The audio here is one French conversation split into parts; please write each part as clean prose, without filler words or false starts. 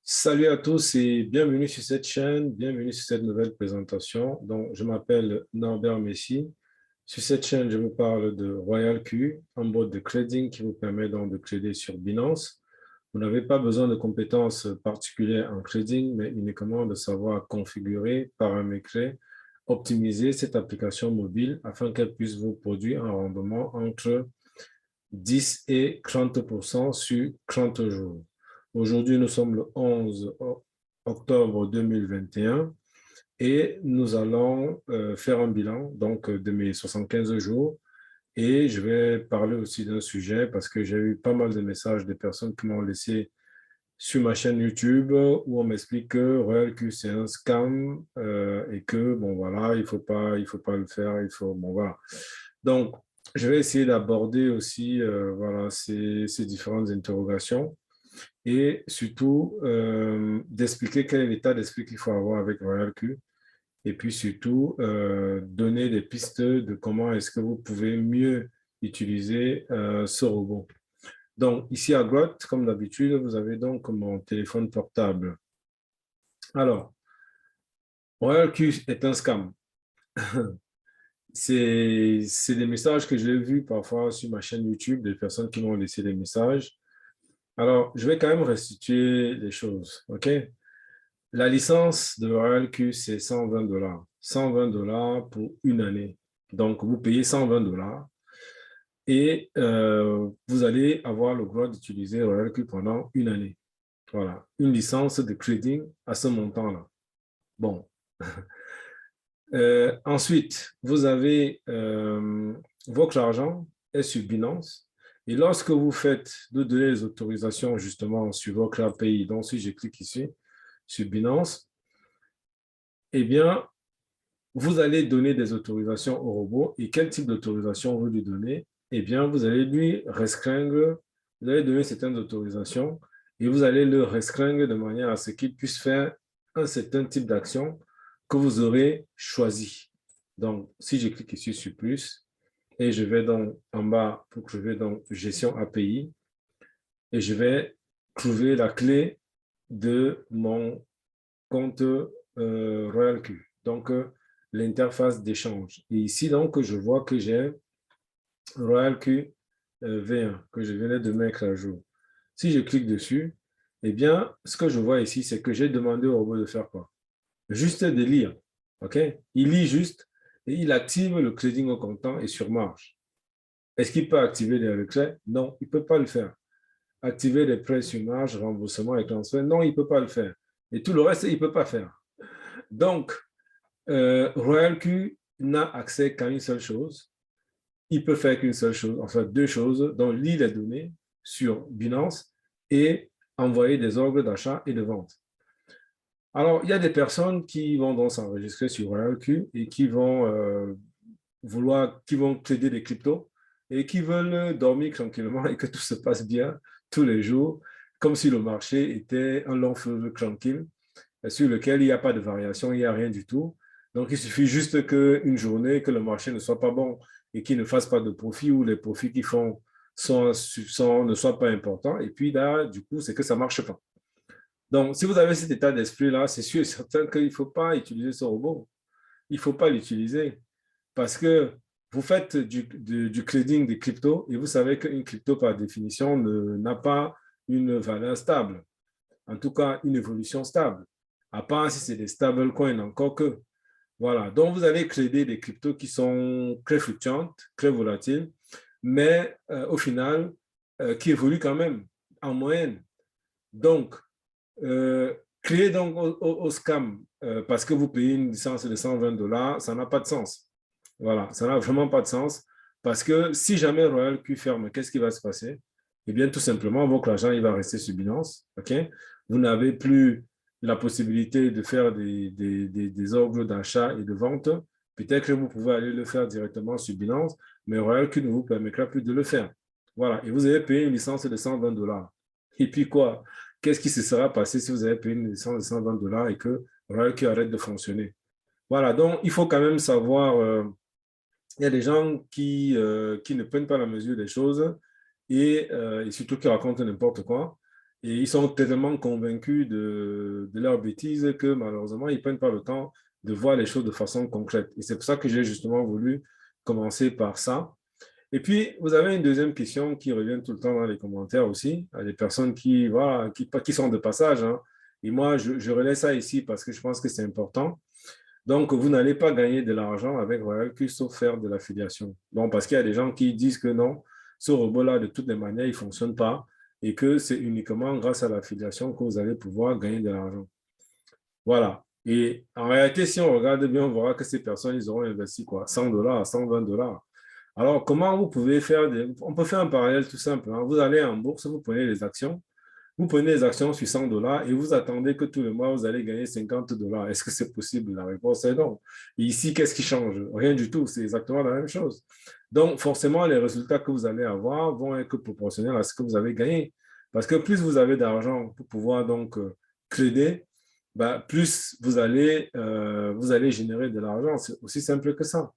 Salut à tous et bienvenue sur cette chaîne, bienvenue sur cette nouvelle présentation. Donc, je m'appelle Norbert Messi. Sur cette chaîne, je vous parle de Royal Q, un bot de trading qui vous permet donc de trader sur Binance. Vous n'avez pas besoin de compétences particulières en trading, mais uniquement de savoir configurer, paramétrer, optimiser cette application mobile afin qu'elle puisse vous produire un rendement entre 10 et 30% sur 30 jours. Aujourd'hui, nous sommes le 11 octobre 2021 et nous allons faire un bilan donc, de mes 75 jours. Et je vais parler aussi d'un sujet parce que j'ai eu pas mal de messages de personnes qui m'ont laissé sur ma chaîne YouTube où on m'explique que Royal Q c'est un scam et que bon voilà, il faut pas le faire, il faut bon voilà. Donc, je vais essayer d'aborder aussi voilà, ces différentes interrogations et surtout d'expliquer quel est l'état d'esprit qu'il faut avoir avec Royal Q et puis surtout donner des pistes de comment est-ce que vous pouvez mieux utiliser ce robot. Donc, ici à droite, comme d'habitude, vous avez donc mon téléphone portable. Alors, Royal Q est un scam. C'est des messages que j'ai vus parfois sur ma chaîne YouTube, des personnes qui m'ont laissé des messages. Alors, je vais quand même restituer les choses, OK? La licence de Royal Q, c'est 120 dollars. 120 dollars pour une année. Donc, vous payez 120 dollars et vous allez avoir le droit d'utiliser Royal Q pendant une année. Voilà, une licence de trading à ce montant-là. Bon. Ensuite, vous avez votre argent est sur Binance. Et lorsque vous faites de donner les autorisations justement sur votre API, donc si je clique ici sur Binance, eh bien, vous allez donner des autorisations au robot. Et quel type d'autorisation vous lui donnez? Eh bien, vous allez lui restreindre, vous allez donner certaines autorisations et vous allez le restreindre de manière à ce qu'il puisse faire un certain type d'action que vous aurez choisi. Donc, si je clique ici sur plus et je vais donc en bas pour que je vais dans gestion API et je vais trouver la clé de mon compte Royal Q. Donc, l'interface d'échange. Et ici, donc, je vois que j'ai Royal Q V1 que je venais de mettre à jour. Si je clique dessus, eh bien, ce que je vois ici, c'est que j'ai demandé au robot de faire quoi? Juste de lire. OK? Il lit juste et il active le trading au comptant et sur marge. Est-ce qu'il peut activer les retraits? Non, il ne peut pas le faire. Activer les prêts sur marge, remboursement et transfert? Non, il ne peut pas le faire. Et tout le reste, il ne peut pas faire. Donc, Royal Q n'a accès qu'à une seule chose. Il peut faire qu'une seule chose, enfin deux choses, dont lire les données sur Binance et envoyer des ordres d'achat et de vente. Alors, il y a des personnes qui vont donc s'enregistrer sur Royal Q et qui vont qui vont trader des cryptos et qui veulent dormir tranquillement et que tout se passe bien tous les jours, comme si le marché était un long fleuve tranquille sur lequel il n'y a pas de variation, il n'y a rien du tout. Donc, il suffit juste qu'une journée, que le marché ne soit pas bon et qu'il ne fasse pas de profit ou les profits qu'ils font ne soient pas importants. Et puis là, du coup, c'est que ça ne marche pas. Donc, si vous avez cet état d'esprit-là, c'est sûr et certain qu'il ne faut pas utiliser ce robot. Il ne faut pas l'utiliser parce que vous faites du trading des cryptos et vous savez qu'une crypto, par définition, n'a pas une valeur stable. En tout cas, une évolution stable. À part si c'est des stablecoins, encore que. Voilà. Donc, vous allez créer des cryptos qui sont très fluctuantes, très volatiles, mais au final, qui évoluent quand même en moyenne. Donc, créer donc au scam parce que vous payez une licence de 120 dollars, ça n'a pas de sens. Voilà, ça n'a vraiment pas de sens parce que si jamais Royal Q ferme, qu'est-ce qui va se passer? Eh bien, tout simplement, votre argent, il va rester sur Binance. Okay? Vous n'avez plus la possibilité de faire des ordres d'achat et de vente. Peut-être que vous pouvez aller le faire directement sur Binance, mais Royal Q ne vous permettra plus de le faire. Voilà, et vous avez payé une licence de 120 dollars. Et puis quoi? Qu'est-ce qui se sera passé si vous avez payé une licence de 120 dollars et que Royal Q arrête de fonctionner? Voilà, donc il faut quand même savoir, il y a des gens qui ne prennent pas la mesure des choses et surtout qui racontent n'importe quoi. Et ils sont tellement convaincus de leur bêtise que malheureusement, ils ne prennent pas le temps de voir les choses de façon concrète. Et c'est pour ça que j'ai justement voulu commencer par ça. Et puis, vous avez une deuxième question qui revient tout le temps dans les commentaires aussi, à des personnes qui, voilà, qui sont de passage, hein. Et moi, je relais ça ici parce que je pense que c'est important. Donc, vous n'allez pas gagner de l'argent avec Royal Q sauf faire de l'affiliation. Donc, parce qu'il y a des gens qui disent que non, ce robot-là, de toutes les manières, il ne fonctionne pas et que c'est uniquement grâce à l'affiliation que vous allez pouvoir gagner de l'argent. Voilà. Et en réalité, si on regarde bien, on verra que ces personnes, ils auront investi quoi? 100 dollars, 120 dollars. Alors, comment vous pouvez faire On peut faire un parallèle tout simple, hein. Vous allez en bourse, vous prenez les actions, vous prenez les actions sur 100 dollars et vous attendez que tous les mois, vous allez gagner 50 dollars. Est-ce que c'est possible? La réponse est non. Et ici, qu'est-ce qui change? Rien du tout. C'est exactement la même chose. Donc, forcément, les résultats que vous allez avoir vont être proportionnels à ce que vous avez gagné. Parce que plus vous avez d'argent pour pouvoir donc trader, bah, plus vous allez générer de l'argent. C'est aussi simple que ça.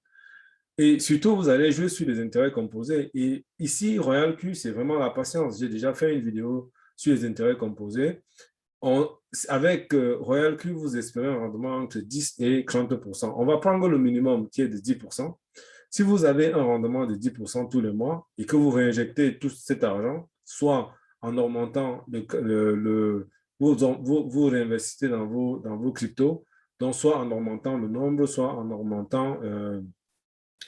Et surtout, vous allez jouer sur les intérêts composés. Et ici, Royal Q, c'est vraiment la patience. J'ai déjà fait une vidéo sur les intérêts composés. Avec Royal Q, vous espérez un rendement entre 10 et 30%. On va prendre le minimum qui est de 10%. Si vous avez un rendement de 10% tous les mois et que vous réinjectez tout cet argent, soit en augmentant vous réinvestissez dans vos cryptos, donc soit en augmentant le nombre, soit en augmentant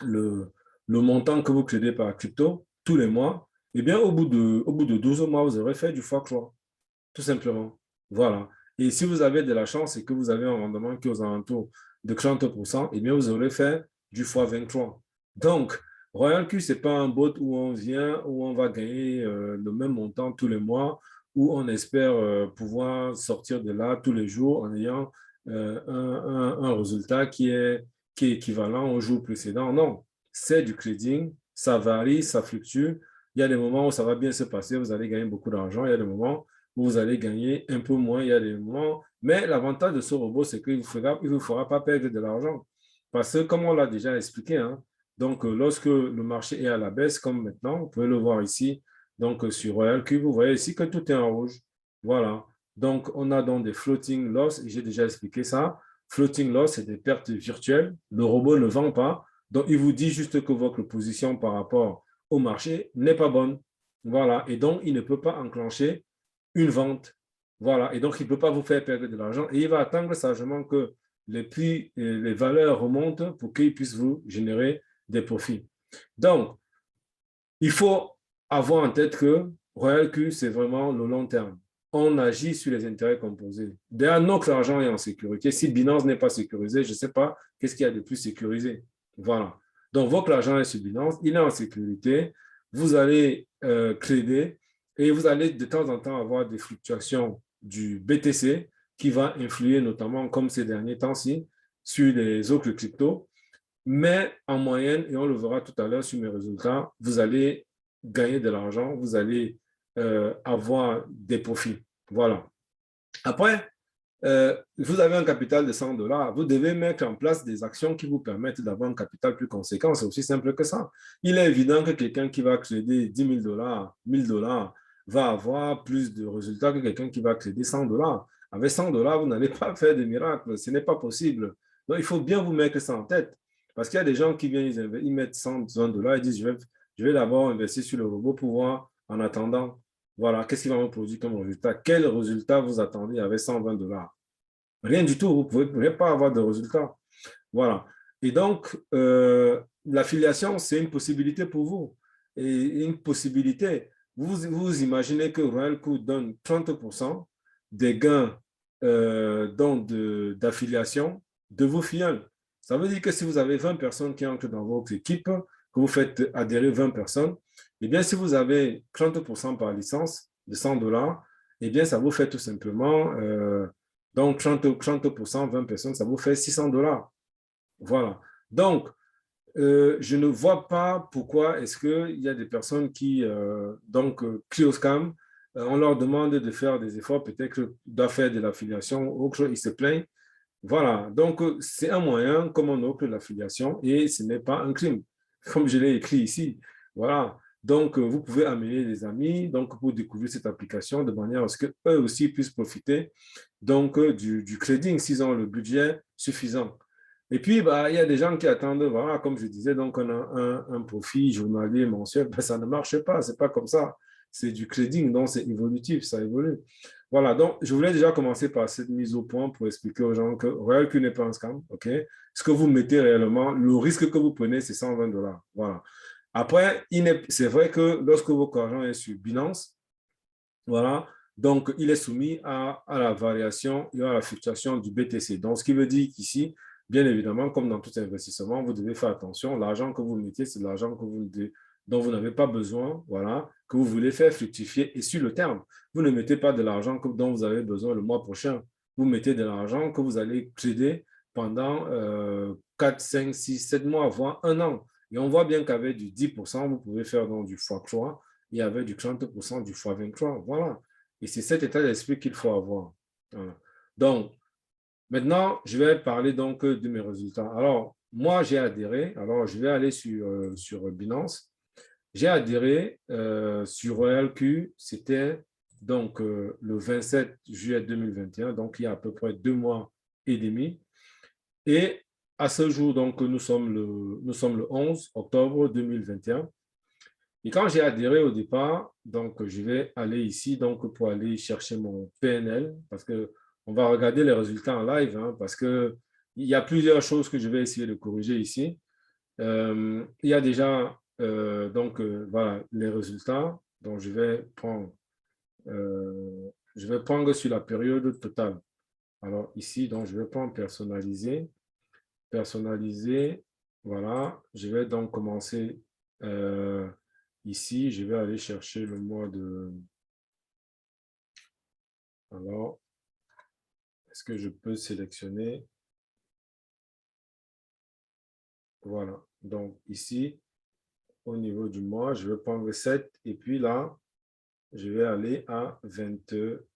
le montant que vous créez par crypto tous les mois, eh bien, au bout de 12 mois, vous aurez fait du x3, tout simplement. Voilà. Et si vous avez de la chance et que vous avez un rendement qui est aux alentours de 30%, eh bien, vous aurez fait du x23. Donc, Royal Q, ce n'est pas un bot où on vient, où on va gagner le même montant tous les mois, où on espère pouvoir sortir de là tous les jours en ayant un résultat qui est équivalent au jour précédent. Non, c'est du trading, ça varie, ça fluctue. Il y a des moments où ça va bien se passer, vous allez gagner beaucoup d'argent. Il y a des moments où vous allez gagner un peu moins. Il y a des moments. Mais l'avantage de ce robot, c'est qu'il ne vous fera pas perdre de l'argent. Parce que, comme on l'a déjà expliqué, hein, donc lorsque le marché est à la baisse, comme maintenant, vous pouvez le voir ici, donc sur Royal Cube, vous voyez ici que tout est en rouge. Voilà. Donc, on a donc des floating loss, et j'ai déjà expliqué ça. Floating loss, c'est des pertes virtuelles. Le robot ne vend pas. Donc, il vous dit juste que votre position par rapport au marché n'est pas bonne. Voilà. Et donc, il ne peut pas enclencher une vente. Voilà. Et donc, il ne peut pas vous faire perdre de l'argent. Et il va attendre sagement que les prix et les valeurs remontent pour qu'il puisse vous générer des profits. Donc, il faut avoir en tête que Royal Q, c'est vraiment le long terme. On agit sur les intérêts composés. D'ailleurs, notre argent est en sécurité. Si Binance n'est pas sécurisé, je ne sais pas qu'est-ce qu'il y a de plus sécurisé. Voilà. Donc, votre argent est sur Binance, il est en sécurité. Vous allez trader et vous allez de temps en temps avoir des fluctuations du BTC qui va influer notamment, comme ces derniers temps-ci, sur les autres cryptos. Mais en moyenne, et on le verra tout à l'heure sur mes résultats, vous allez gagner de l'argent, vous allez avoir des profits. Voilà. Après, vous avez un capital de 100 dollars, vous devez mettre en place des actions qui vous permettent d'avoir un capital plus conséquent. C'est aussi simple que ça. Il est évident que quelqu'un qui va créer 10 000 dollars, 1000 dollars, va avoir plus de résultats que quelqu'un qui va créer 100 dollars. Avec 100 dollars, vous n'allez pas faire de miracles. Ce n'est pas possible. Donc, il faut bien vous mettre ça en tête. Parce qu'il y a des gens qui viennent, ils mettent 100 dollars, ils disent, je vais d'abord investir sur le robot pour voir en attendant. Voilà, qu'est-ce qui va me produire comme résultat? Quel résultat vous attendez avec 120 dollars? Rien du tout, vous ne pouvez pas avoir de résultat. Voilà. Et donc, l'affiliation, c'est une possibilité pour vous. Et une possibilité, vous imaginez que Royal Coup donne 30% des gains d'affiliation de vos filiales. Ça veut dire que si vous avez 20 personnes qui entrent dans votre équipe, que vous faites adhérer 20 personnes, eh bien, si vous avez 30% par licence de 100 dollars, eh bien, ça vous fait tout simplement, donc 30%, 20 personnes, ça vous fait 600 dollars. Voilà. Donc, je ne vois pas pourquoi est-ce qu'il y a des personnes qui, crient au scam, on leur demande de faire des efforts, peut-être doivent faire de l'affiliation, autre chose, ils se plaignent. Voilà. Donc, c'est un moyen comme on offre l'affiliation et ce n'est pas un crime, comme je l'ai écrit ici. Voilà. Donc, vous pouvez amener des amis donc, pour découvrir cette application de manière à ce qu'eux aussi puissent profiter donc, du trading s'ils ont le budget suffisant. Et puis, bah, il y a des gens qui attendent, voilà, comme je disais, donc on a un profit journalier mensuel, ben, ça ne marche pas, c'est pas comme ça. C'est du trading, donc c'est évolutif, ça évolue. Voilà, donc je voulais déjà commencer par cette mise au point pour expliquer aux gens que Royal Q n'est pas un scam, ok? Ce que vous mettez réellement, le risque que vous prenez, c'est 120 $. Voilà. Après, c'est vrai que lorsque votre argent est sur Binance, voilà, donc il est soumis à la variation et à la fluctuation du BTC. Donc, ce qui veut dire qu'ici, bien évidemment, comme dans tout investissement, vous devez faire attention. L'argent que vous mettez, c'est l'argent dont vous n'avez pas besoin, voilà, que vous voulez faire fructifier. Et sur le terme, vous ne mettez pas de l'argent dont vous avez besoin le mois prochain. Vous mettez de l'argent que vous allez trader pendant 4, 5, 6, 7 mois, voire un an. Et on voit bien qu'avec du 10%, vous pouvez faire donc du x3 et avec du 30%, du x23. Voilà. Et c'est cet état d'esprit qu'il faut avoir. Voilà. Donc, maintenant, je vais parler donc de mes résultats. Alors, moi, j'ai adhéré. Alors, je vais aller sur Binance. J'ai adhéré sur Royal Q. C'était donc le 27 juillet 2021, donc il y a à peu près 2 mois et demi. Et à ce jour, donc, nous sommes le 11 octobre 2021. Et quand j'ai adhéré au départ, donc je vais aller ici donc pour aller chercher mon PNL parce que on va regarder les résultats en live hein, parce que il y a plusieurs choses que je vais essayer de corriger ici. Il y a déjà voilà les résultats. Donc je vais prendre sur la période totale. Alors ici donc je vais prendre personnaliser. Voilà, je vais donc commencer ici, je vais aller chercher le mois de... Alors, est-ce que je peux sélectionner? Voilà, donc ici, au niveau du mois, je vais prendre 7 et puis là, je vais aller à 27.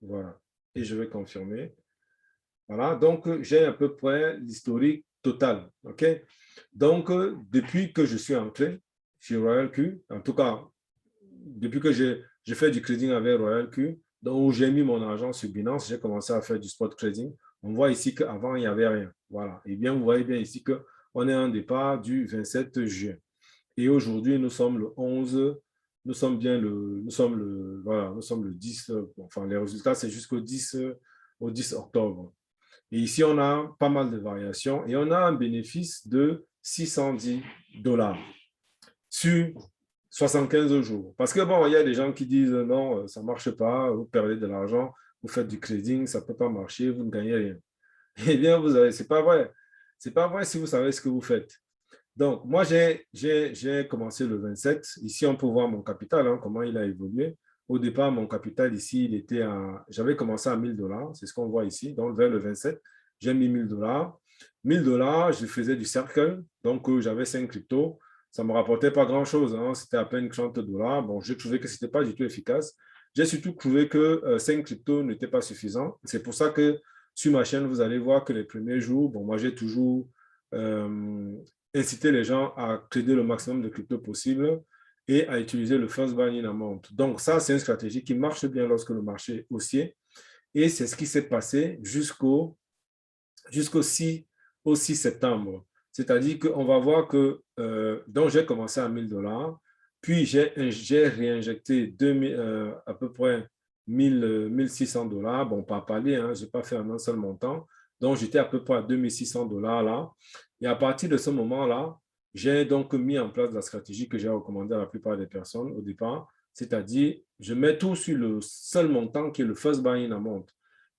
Voilà, et je vais confirmer. Voilà, donc j'ai à peu près l'historique total. OK? Donc, depuis que je suis entré chez Royal Q, en tout cas, depuis que j'ai fait du trading avec Royal Q, donc où j'ai mis mon argent sur Binance, j'ai commencé à faire du spot trading. On voit ici qu'avant, il n'y avait rien. Voilà. Et bien, vous voyez bien ici qu'on est en départ du 27 juin. Et aujourd'hui, nous sommes le 11, nous sommes le 10, enfin, les résultats, c'est jusqu'au 10, au 10 octobre. Et ici, on a pas mal de variations et on a un bénéfice de 610 $ sur 75 jours. Parce que bon, il y a des gens qui disent non, ça ne marche pas, vous perdez de l'argent, vous faites du trading, ça ne peut pas marcher, vous ne gagnez rien. Eh bien, c'est pas vrai. C'est pas vrai si vous savez ce que vous faites. Donc, moi, j'ai commencé le 27. Ici, on peut voir mon capital, hein, comment il a évolué. Au départ, mon capital ici, j'avais commencé à 1 000 $, c'est ce qu'on voit ici. Donc, vers le 27, j'ai mis 1 000 $. 1 000 $, je faisais du circle. Donc, j'avais 5 cryptos. Ça ne me rapportait pas grand-chose. Hein, c'était à peine 30 $. Bon, j'ai trouvé que ce n'était pas du tout efficace. J'ai surtout trouvé que 5 cryptos n'étaient pas suffisants. C'est pour ça que sur ma chaîne, vous allez voir que les premiers jours, bon, moi, j'ai toujours inciter les gens à trader le maximum de crypto possible et à utiliser le first buy in amount. Donc, ça, c'est une stratégie qui marche bien lorsque le marché est haussier. Et c'est ce qui s'est passé jusqu'au 6 septembre. C'est-à-dire qu'on va voir que, donc j'ai commencé à 1 000 $, puis j'ai réinjecté à peu près 1600 $. Bon, pas palier, hein, je n'ai pas fait un seul montant. Donc, j'étais à peu près à 2600 $ là. Et à partir de ce moment-là, j'ai donc mis en place la stratégie que j'ai recommandée à la plupart des personnes au départ, c'est-à-dire je mets tout sur le seul montant qui est le first buy in amount.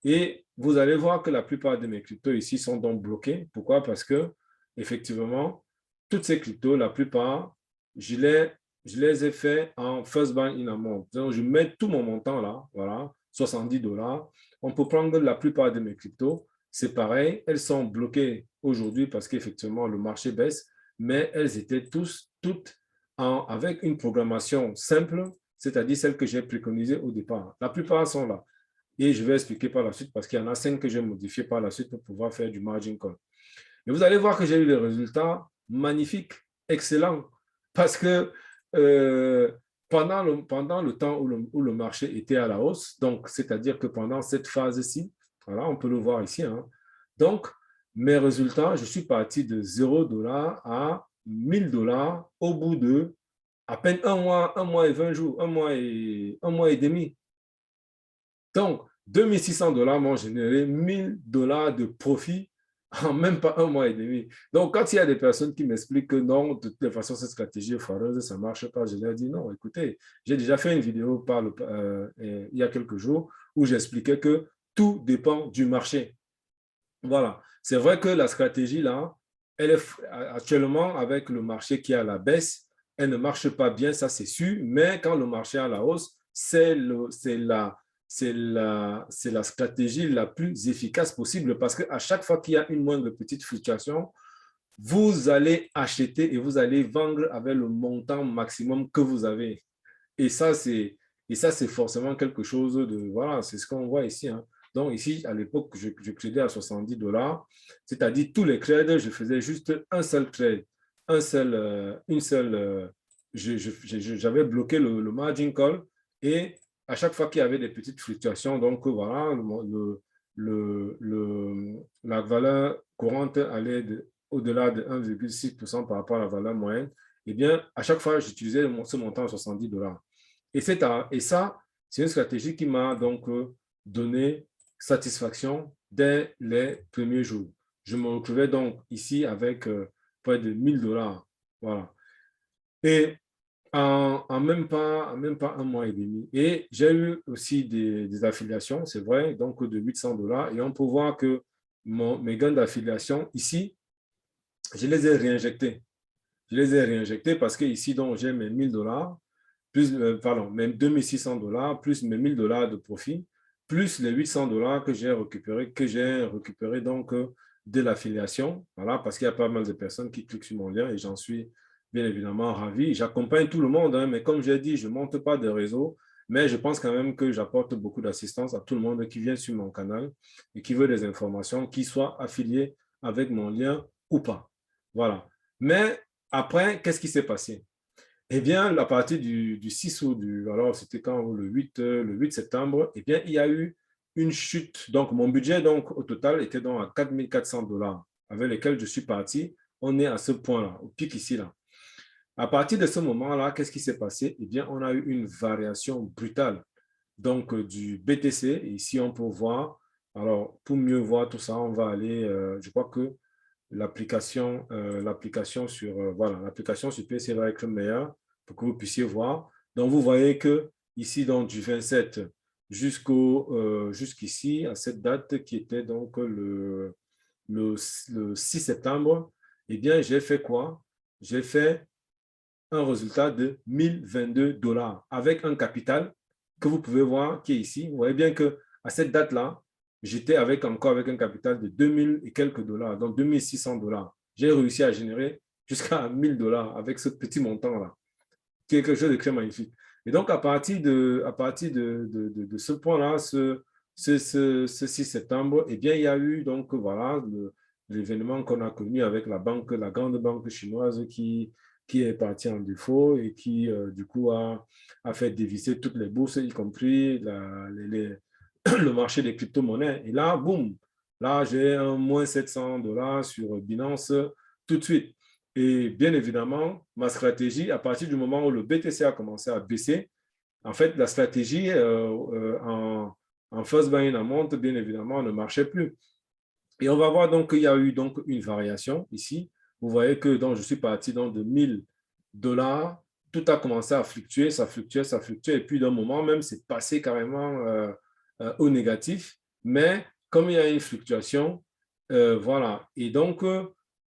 Et vous allez voir que la plupart de mes cryptos ici sont donc bloqués. Pourquoi? Parce que, effectivement, toutes ces cryptos, la plupart, je les ai fait en first buy in amount. Donc, je mets tout mon montant là, voilà, 70 $. On peut prendre la plupart de mes cryptos. C'est pareil, elles sont bloquées aujourd'hui parce qu'effectivement, le marché baisse, mais elles étaient toutes avec une programmation simple, c'est-à-dire celle que j'ai préconisée au départ. La plupart sont là. Et je vais expliquer par la suite parce qu'il y en a 5 que j'ai modifiés par la suite pour pouvoir faire du margin call. Et vous allez voir que j'ai eu des résultats magnifiques. excellent parce que euh, pendant le temps où le marché était à la hausse, donc c'est-à-dire que pendant cette phase-ci, voilà, on peut le voir ici, hein, donc mes résultats, je suis parti de 0 $ à 1000 $ au bout de à peine un mois et 20 jours, un mois et demi. Donc, 2600 $ m'ont généré 1000 $ de profit en même pas un mois et demi. Donc, quand il y a des personnes qui m'expliquent que non, de toute façon, cette stratégie est foireuse, ça ne marche pas, je leur dis non, écoutez, j'ai déjà fait une vidéo il y a quelques jours où j'expliquais que tout dépend du marché. Voilà. C'est vrai que la stratégie, là, elle est actuellement avec le marché qui est à la baisse, elle ne marche pas bien, ça c'est sûr, mais quand le marché est à la hausse, c'est la stratégie la plus efficace possible parce qu'à chaque fois qu'il y a une moindre petite fluctuation, vous allez acheter et vous allez vendre avec le montant maximum que vous avez. Et ça, c'est forcément quelque chose de, voilà, c'est ce qu'on voit ici, hein. Donc ici, à l'époque, je tradais à 70 $, c'est-à-dire tous les trades, je faisais juste un seul trade, une seule, j'avais bloqué le margin call et à chaque fois qu'il y avait des petites fluctuations, donc voilà, la valeur courante allait au-delà de 1,6% par rapport à la valeur moyenne, eh bien, à chaque fois, j'utilisais ce montant à 70 $. Et ça, c'est une stratégie qui m'a donc donné satisfaction dès les premiers jours. Je me retrouvais donc ici avec près de 1000 $. Voilà. Et même pas un mois et demi. Et j'ai eu aussi des affiliations, c'est vrai, donc de 800 $. Et on peut voir que mes gains d'affiliation, ici, je les ai réinjectés. Je les ai réinjectés parce que ici, donc, j'ai mes 1000 $, plus, pardon, mes 2600 $, plus mes 1000 $ de profit, plus les 800 $ que j'ai récupéré donc de l'affiliation. Voilà, parce qu'il y a pas mal de personnes qui cliquent sur mon lien et j'en suis bien évidemment ravi. J'accompagne tout le monde, hein, mais comme j'ai dit, je ne monte pas de réseau, mais je pense quand même que j'apporte beaucoup d'assistance à tout le monde qui vient sur mon canal et qui veut des informations, qui soit affilié avec mon lien ou pas. Voilà. Mais après, qu'est-ce qui s'est passé? Eh bien, à partir du 6 août, alors c'était quand le 8 septembre, eh bien, il y a eu une chute. Donc, mon budget, donc, au total, était donc à 4400 $ avec lesquels je suis parti. On est à ce point-là, au pic ici, là. À partir de ce moment-là, qu'est-ce qui s'est passé? Eh bien, on a eu une variation brutale donc du BTC. Et ici, on peut voir. Alors, pour mieux voir tout ça, on va aller, je crois que l'application sur, voilà, l'application sur PC va être meilleure pour que vous puissiez voir. Donc, vous voyez que ici, donc, du 27 jusqu'ici, à cette date qui était donc le 6 septembre, eh bien, j'ai fait quoi? J'ai fait un résultat de 1022 $ avec un capital que vous pouvez voir qui est ici. Vous voyez bien que à cette date-là, j'étais encore avec un capital de 2000 et quelques dollars, donc 2600 $. J'ai réussi à générer jusqu'à 1000 $ avec ce petit montant-là, qui est quelque chose de très magnifique. Et donc, à partir de ce point-là, ce 6 septembre, eh bien, il y a eu donc, voilà, l'événement qu'on a connu avec la grande banque chinoise qui est partie en défaut et qui, du coup, a fait dévisser toutes les bourses, y compris le marché des crypto-monnaies. Et là, boum, là, j'ai un moins 700 $ sur Binance tout de suite. Et bien évidemment, ma stratégie, à partir du moment où le BTC a commencé à baisser, en fait, la stratégie en first buy in amount, bien évidemment, ne marchait plus. Et on va voir donc qu'il y a eu donc une variation ici. Vous voyez que donc, je suis parti donc de 1000 $. Tout a commencé à fluctuer, ça fluctuait, ça fluctuait. Et puis d'un moment même, c'est passé carrément au négatif. Mais comme il y a une fluctuation, voilà. Et donc,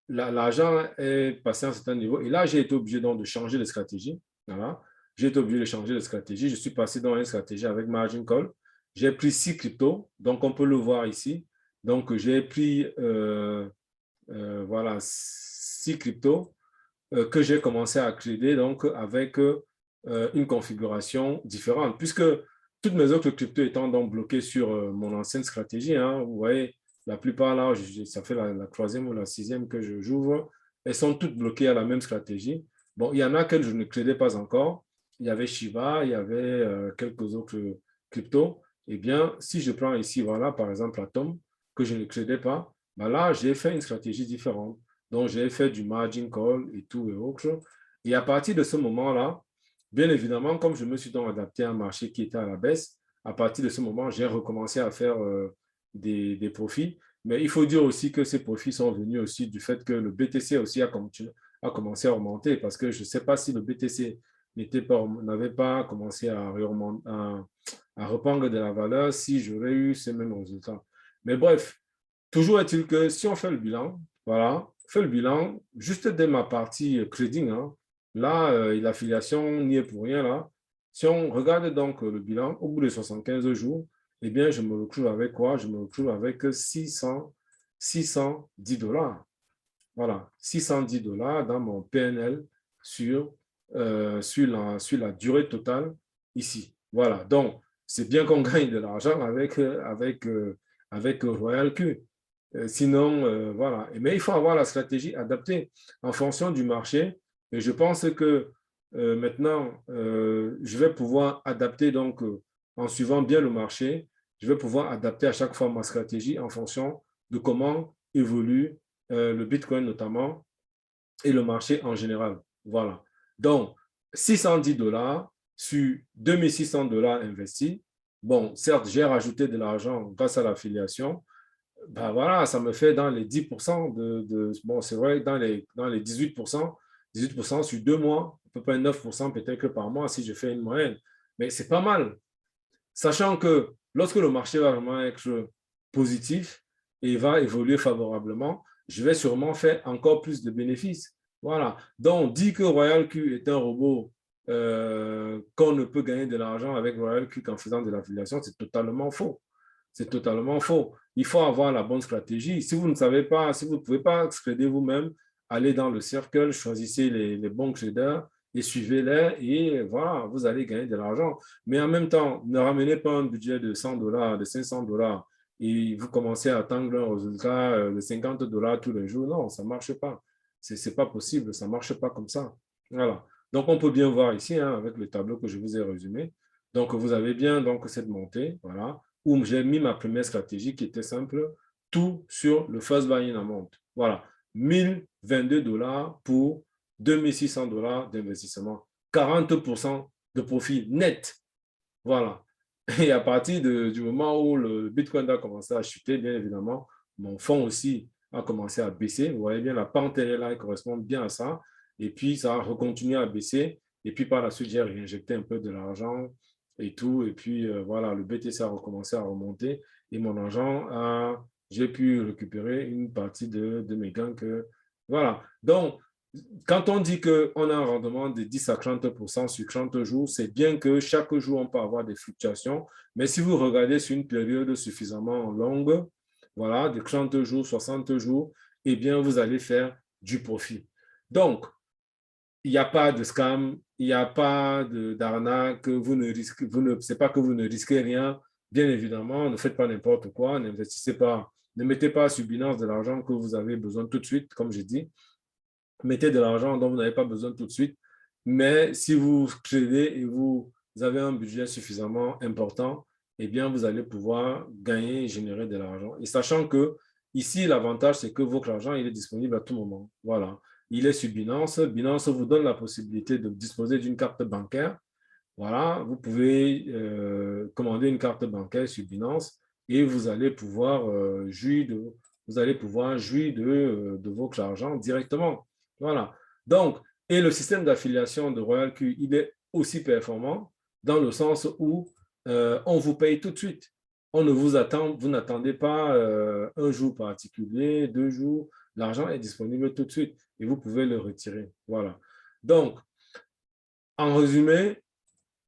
l'argent est passé à un certain niveau. Et là, j'ai été obligé donc de changer de stratégie. Voilà. J'ai été obligé de changer de stratégie. Je suis passé dans une stratégie avec margin call. J'ai pris 6 cryptos. Donc, on peut le voir ici. Donc, j'ai pris voilà, 6 cryptos que j'ai commencé à trader donc, avec une configuration différente. Puisque toutes mes autres cryptos étant donc bloquées sur mon ancienne stratégie, hein, vous voyez, la plupart là, ça fait la troisième ou la sixième que j'ouvre. elles sont toutes bloquées à la même stratégie. Bon, il y en a que je ne tradais pas encore. Il y avait Shiba, il y avait quelques autres cryptos. Eh bien, si je prends ici, voilà, par exemple, Atom, que je ne tradais pas, ben là, j'ai fait une stratégie différente. Donc, j'ai fait du margin call et tout et autres. Et à partir de ce moment-là, bien évidemment, comme je me suis donc adapté à un marché qui était à la baisse, à partir de ce moment, j'ai recommencé à faire des profits. Mais il faut dire aussi que ces profits sont venus aussi du fait que le BTC aussi a commencé à augmenter parce que je ne sais pas si le BTC n'avait pas commencé à reprendre de la valeur si j'aurais eu ces mêmes résultats. Mais bref, toujours est-il que si on fait le bilan, voilà, fait le bilan, juste dès ma partie trading, hein, là, l'affiliation n'y est pour rien. Là. Si on regarde donc le bilan, au bout de 75 jours, eh bien, je me retrouve avec quoi? Je me retrouve avec 610 dollars. Voilà, 610 dollars dans mon PNL sur la durée totale ici. Voilà, donc c'est bien qu'on gagne de l'argent avec Royal Q. Sinon, voilà. Mais il faut avoir la stratégie adaptée en fonction du marché. Et je pense que maintenant, je vais pouvoir adapter, donc, en suivant bien le marché, je vais pouvoir adapter à chaque fois ma stratégie en fonction de comment évolue le Bitcoin notamment et le marché en général. Voilà. Donc, 610 dollars sur 2600 dollars investis. Bon, certes, j'ai rajouté de l'argent grâce à l'affiliation. Ben voilà, ça me fait dans les 10% bon, c'est vrai, dans les 18% sur 2 mois, à peu près 9% peut-être que par mois si je fais une moyenne. Mais c'est pas mal. Sachant que lorsque le marché va vraiment être positif et va évoluer favorablement, je vais sûrement faire encore plus de bénéfices. Voilà. Donc, dit que Royal Q est un robot qu'on ne peut gagner de l'argent avec Royal Q qu'en faisant de l'affiliation, c'est totalement faux. C'est totalement faux. Il faut avoir la bonne stratégie. Si vous ne savez pas, si vous ne pouvez pas trader vous-même, allez dans le cercle, choisissez les bons traders et suivez-les et voilà, vous allez gagner de l'argent. Mais en même temps, ne ramenez pas un budget de 100 dollars, de 500 dollars et vous commencez à attendre un résultat de 50 dollars tous les jours. Non, ça ne marche pas. Ce n'est pas possible, ça ne marche pas comme ça. Voilà. Donc, on peut bien voir ici, hein, avec le tableau que je vous ai résumé. Donc, vous avez bien donc, cette montée, voilà, où j'ai mis ma première stratégie qui était simple, tout sur le first buy in amount. Voilà, 1022 dollars pour 2600 dollars d'investissement. 40% de profit net. Voilà. Et à partir du moment où le Bitcoin a commencé à chuter, bien évidemment, mon fonds aussi a commencé à baisser. Vous voyez bien, la pente est là, elle correspond bien à ça. Et puis, ça a recontinué à baisser. Et puis, par la suite, j'ai réinjecté un peu de l'argent et tout. Et puis, voilà, le BTC a recommencé à remonter. Et mon argent, j'ai pu récupérer une partie de mes gains. Voilà. Donc, quand on dit qu'on a un rendement de 10 à 30% sur 30 jours, c'est bien que chaque jour, on peut avoir des fluctuations. Mais si vous regardez sur une période suffisamment longue, voilà, de 30 jours, 60 jours, eh bien, vous allez faire du profit. Donc, il n'y a pas de scam, il n'y a pas d'arnaque, c'est pas que vous ne risquez rien. Bien évidemment, ne faites pas n'importe quoi, n'investissez pas, ne mettez pas sur Binance de l'argent que vous avez besoin tout de suite, comme j'ai dit. Mettez de l'argent dont vous n'avez pas besoin tout de suite. Mais si vous tradez et vous avez un budget suffisamment important, eh bien, vous allez pouvoir gagner et générer de l'argent. Et sachant que ici, l'avantage, c'est que votre argent, il est disponible à tout moment. Voilà. Il est sur Binance. Binance vous donne la possibilité de disposer d'une carte bancaire. Voilà. Vous pouvez commander une carte bancaire sur Binance et vous allez pouvoir jouir de votre argent directement. Voilà. Donc, et le système d'affiliation de Royal Q, il est aussi performant dans le sens où on vous paye tout de suite. On ne vous attend, vous n'attendez pas un jour particulier, 2 jours. L'argent est disponible tout de suite et vous pouvez le retirer. Voilà. Donc, en résumé,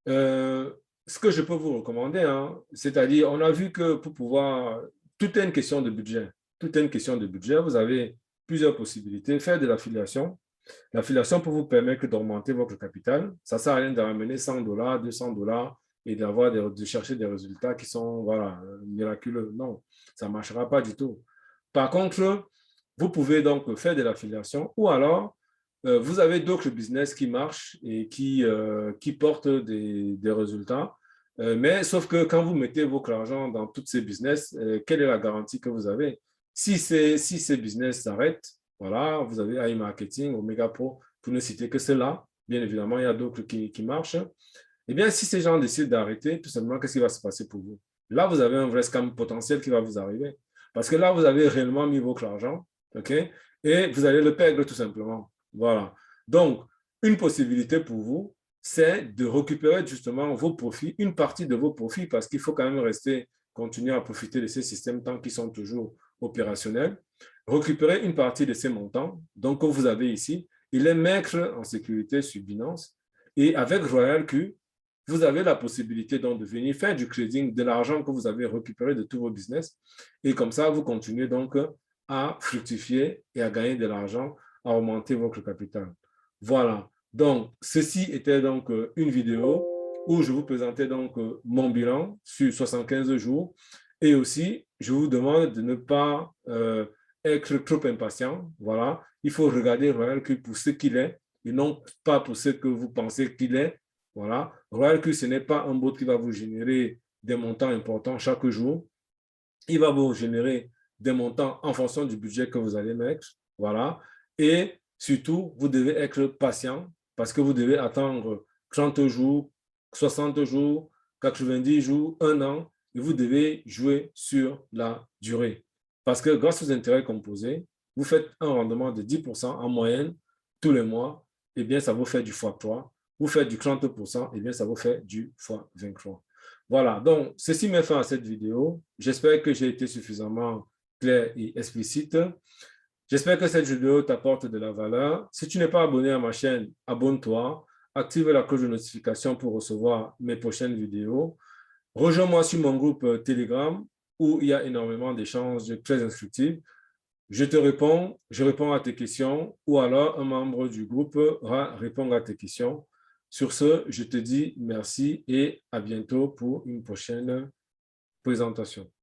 ce que je peux vous recommander, hein, c'est-à-dire, on a vu que pour pouvoir, tout est une question de budget. Tout est une question de budget. Vous avez plusieurs possibilités. Faire de l'affiliation. L'affiliation peut vous permettre d'augmenter votre capital. Ça ne sert à rien de ramener 100 dollars, 200 dollars et de chercher des résultats qui sont voilà, miraculeux. Non, ça ne marchera pas du tout. Par contre, vous pouvez donc faire de l'affiliation ou alors vous avez d'autres business qui marchent et qui portent des résultats. Mais sauf que quand vous mettez votre argent dans tous ces business, quelle est la garantie que vous avez? Si ces business s'arrêtent, voilà, vous avez iMarketing, Omega Pro, pour ne citer que cela. Bien évidemment, il y a d'autres qui marchent. Eh bien, si ces gens décident d'arrêter, tout simplement, qu'est-ce qui va se passer pour vous? Là, vous avez un vrai scam potentiel qui va vous arriver. Parce que là, vous avez réellement mis votre argent, OK? Et vous allez le perdre tout simplement. Voilà. Donc, une possibilité pour vous, c'est de récupérer justement vos profits, une partie de vos profits, parce qu'il faut quand même rester, continuer à profiter de ces systèmes tant qu'ils sont toujours opérationnels. Récupérer une partie de ces montants, donc que vous avez ici, et les mettre en sécurité sur Binance. Et avec Royal Q, vous avez la possibilité donc de venir faire du trading de l'argent que vous avez récupéré de tous vos business. Et comme ça, vous continuez donc à fructifier et à gagner de l'argent, à augmenter votre capital. Voilà. Donc, ceci était donc une vidéo où je vous présentais donc mon bilan sur 75 jours. Et aussi, je vous demande de ne pas être trop impatient. Voilà. Il faut regarder Royal Q pour ce qu'il est et non pas pour ce que vous pensez qu'il est. Voilà. Royal Q, ce n'est pas un bot qui va vous générer des montants importants chaque jour. Il va vous générer des montants en fonction du budget que vous allez mettre. Voilà. Et surtout, vous devez être patient parce que vous devez attendre 30 jours, 60 jours, 90 jours, un an, et vous devez jouer sur la durée. Parce que grâce aux intérêts composés, vous faites un rendement de 10% en moyenne tous les mois, et bien ça vous fait du x3. Vous faites du 30%, et bien ça vous fait du x23. Voilà, donc ceci met fin à cette vidéo. J'espère que j'ai été suffisamment clair et explicite. J'espère que cette vidéo t'apporte de la valeur. Si tu n'es pas abonné à ma chaîne, abonne-toi. Active la cloche de notification pour recevoir mes prochaines vidéos. Rejoins-moi sur mon groupe Telegram où il y a énormément d'échanges très instructifs. Je réponds à tes questions ou alors un membre du groupe va répondre à tes questions. Sur ce, je te dis merci et à bientôt pour une prochaine présentation.